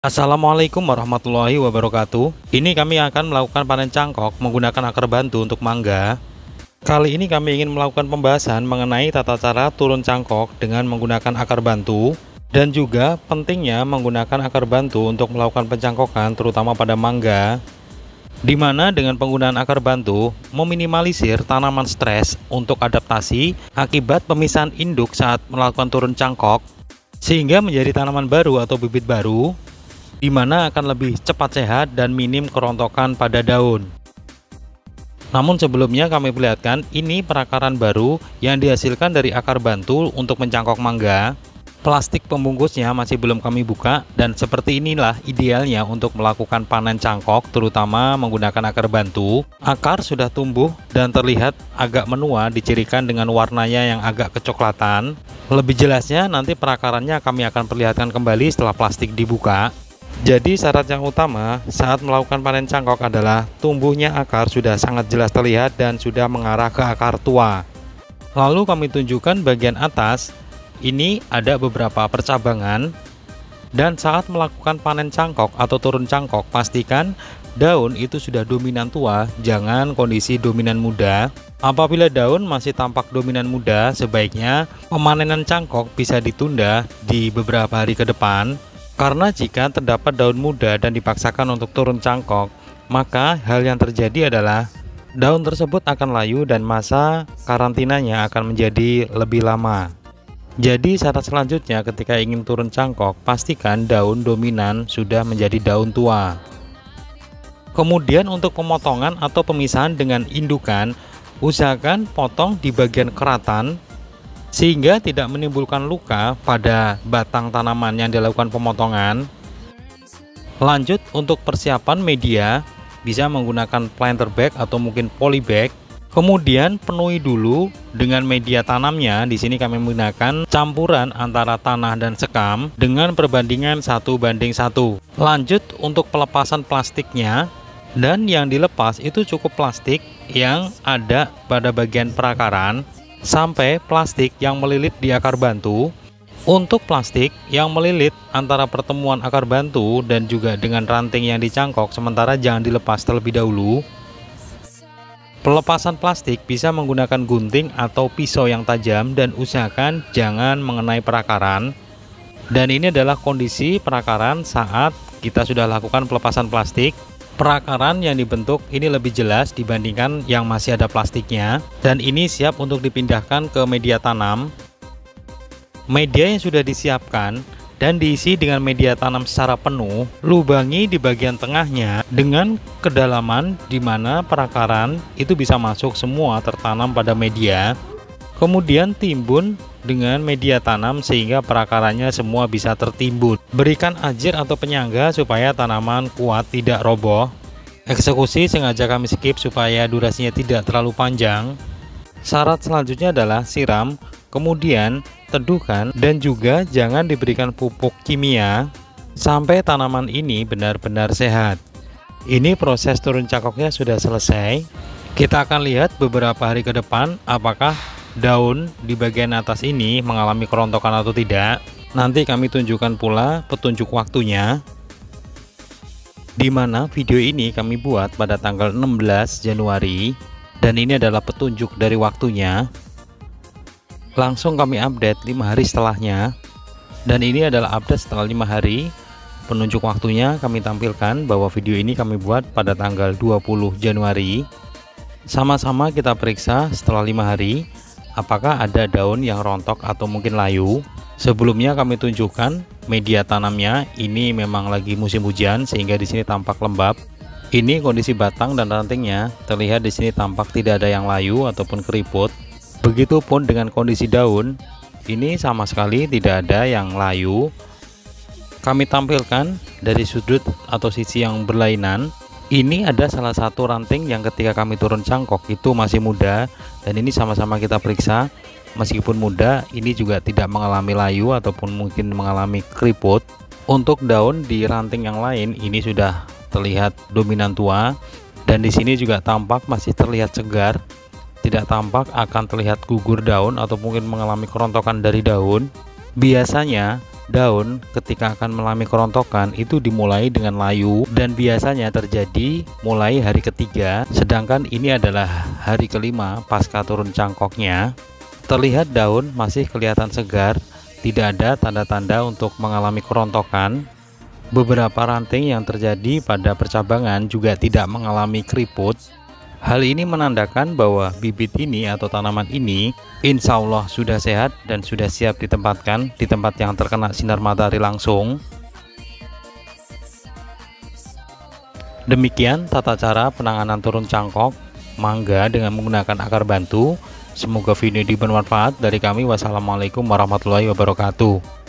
Assalamualaikum warahmatullahi wabarakatuh. Ini kami akan melakukan panen cangkok menggunakan akar bantu untuk mangga. Kali ini kami ingin melakukan pembahasan mengenai tata cara turun cangkok dengan menggunakan akar bantu, dan juga pentingnya menggunakan akar bantu untuk melakukan pencangkokan terutama pada mangga, di mana dengan penggunaan akar bantu meminimalisir tanaman stres untuk adaptasi akibat pemisahan induk saat melakukan turun cangkok, sehingga menjadi tanaman baru atau bibit baru, di mana akan lebih cepat sehat dan minim kerontokan pada daun. Namun sebelumnya kami perlihatkan ini perakaran baru yang dihasilkan dari akar bantu untuk mencangkok mangga. Plastik pembungkusnya masih belum kami buka, dan seperti inilah idealnya untuk melakukan panen cangkok terutama menggunakan akar bantu. Akar sudah tumbuh dan terlihat agak menua, dicirikan dengan warnanya yang agak kecoklatan. Lebih jelasnya nanti perakarannya kami akan perlihatkan kembali setelah plastik dibuka. Jadi syarat yang utama saat melakukan panen cangkok adalah tumbuhnya akar sudah sangat jelas terlihat dan sudah mengarah ke akar tua. Lalu kami tunjukkan bagian atas, ini ada beberapa percabangan, dan saat melakukan panen cangkok atau turun cangkok pastikan daun itu sudah dominan tua, jangan kondisi dominan muda. Apabila daun masih tampak dominan muda, sebaiknya pemanenan cangkok bisa ditunda di beberapa hari ke depan. Karena jika terdapat daun muda dan dipaksakan untuk turun cangkok, maka hal yang terjadi adalah daun tersebut akan layu dan masa karantinanya akan menjadi lebih lama. Jadi syarat selanjutnya ketika ingin turun cangkok, pastikan daun dominan sudah menjadi daun tua. Kemudian untuk pemotongan atau pemisahan dengan indukan, usahakan potong di bagian keratan sehingga tidak menimbulkan luka pada batang tanaman yang dilakukan pemotongan. Lanjut untuk persiapan media, bisa menggunakan planter bag atau mungkin polybag. Kemudian penuhi dulu dengan media tanamnya. Di sini kami menggunakan campuran antara tanah dan sekam dengan perbandingan 1:1. Lanjut untuk pelepasan plastiknya, dan yang dilepas itu cukup plastik yang ada pada bagian perakaran sampai plastik yang melilit di akar bantu. Untuk plastik yang melilit antara pertemuan akar bantu dan juga dengan ranting yang dicangkok sementara jangan dilepas terlebih dahulu. Pelepasan plastik bisa menggunakan gunting atau pisau yang tajam dan usahakan jangan mengenai perakaran. Dan ini adalah kondisi perakaran saat kita sudah lakukan pelepasan plastik. Perakaran yang dibentuk ini lebih jelas dibandingkan yang masih ada plastiknya, dan ini siap untuk dipindahkan ke media tanam. Media yang sudah disiapkan dan diisi dengan media tanam secara penuh, lubangi di bagian tengahnya dengan kedalaman di mana perakaran itu bisa masuk semua tertanam pada media. Kemudian timbun dengan media tanam sehingga perakarannya semua bisa tertimbun. Berikan ajir atau penyangga supaya tanaman kuat tidak roboh. Eksekusi sengaja kami skip supaya durasinya tidak terlalu panjang. Syarat selanjutnya adalah siram, kemudian teduhkan, dan juga jangan diberikan pupuk kimia sampai tanaman ini benar-benar sehat. Ini proses turun cangkoknya sudah selesai. Kita akan lihat beberapa hari ke depan apakah daun di bagian atas ini mengalami kerontokan atau tidak. Nanti kami tunjukkan pula petunjuk waktunya, di mana video ini kami buat pada tanggal 16 Januari, dan ini adalah petunjuk dari waktunya. Langsung kami update 5 hari setelahnya, dan ini adalah update setelah 5 hari. Penunjuk waktunya kami tampilkan bahwa video ini kami buat pada tanggal 20 Januari. Sama-sama kita periksa setelah 5 hari apakah ada daun yang rontok atau mungkin layu. Sebelumnya kami tunjukkan media tanamnya. Ini memang lagi musim hujan sehingga di sini tampak lembab. Ini kondisi batang dan rantingnya, terlihat di sini tampak tidak ada yang layu ataupun keriput. Begitupun dengan kondisi daun, ini sama sekali tidak ada yang layu. Kami tampilkan dari sudut atau sisi yang berlainan. Ini ada salah satu ranting yang ketika kami turun cangkok itu masih muda, dan ini sama-sama kita periksa. Meskipun muda, ini juga tidak mengalami layu ataupun mungkin mengalami keriput. Untuk daun di ranting yang lain ini sudah terlihat dominan tua, dan di sini juga tampak masih terlihat segar. Tidak tampak akan terlihat gugur daun atau mungkin mengalami kerontokan dari daun. Biasanya Daun ketika akan mengalami kerontokan itu dimulai dengan layu dan biasanya terjadi mulai hari ketiga, sedangkan ini adalah hari kelima pasca turun cangkoknya. Terlihat daun masih kelihatan segar, tidak ada tanda-tanda untuk mengalami kerontokan. Beberapa ranting yang terjadi pada percabangan juga tidak mengalami keriput. Hal ini menandakan bahwa bibit ini atau tanaman ini insya Allah sudah sehat dan sudah siap ditempatkan di tempat yang terkena sinar matahari langsung. Demikian tata cara penanganan turun cangkok mangga dengan menggunakan akar bantu. Semoga video ini bermanfaat. Dari kami, wassalamualaikum warahmatullahi wabarakatuh.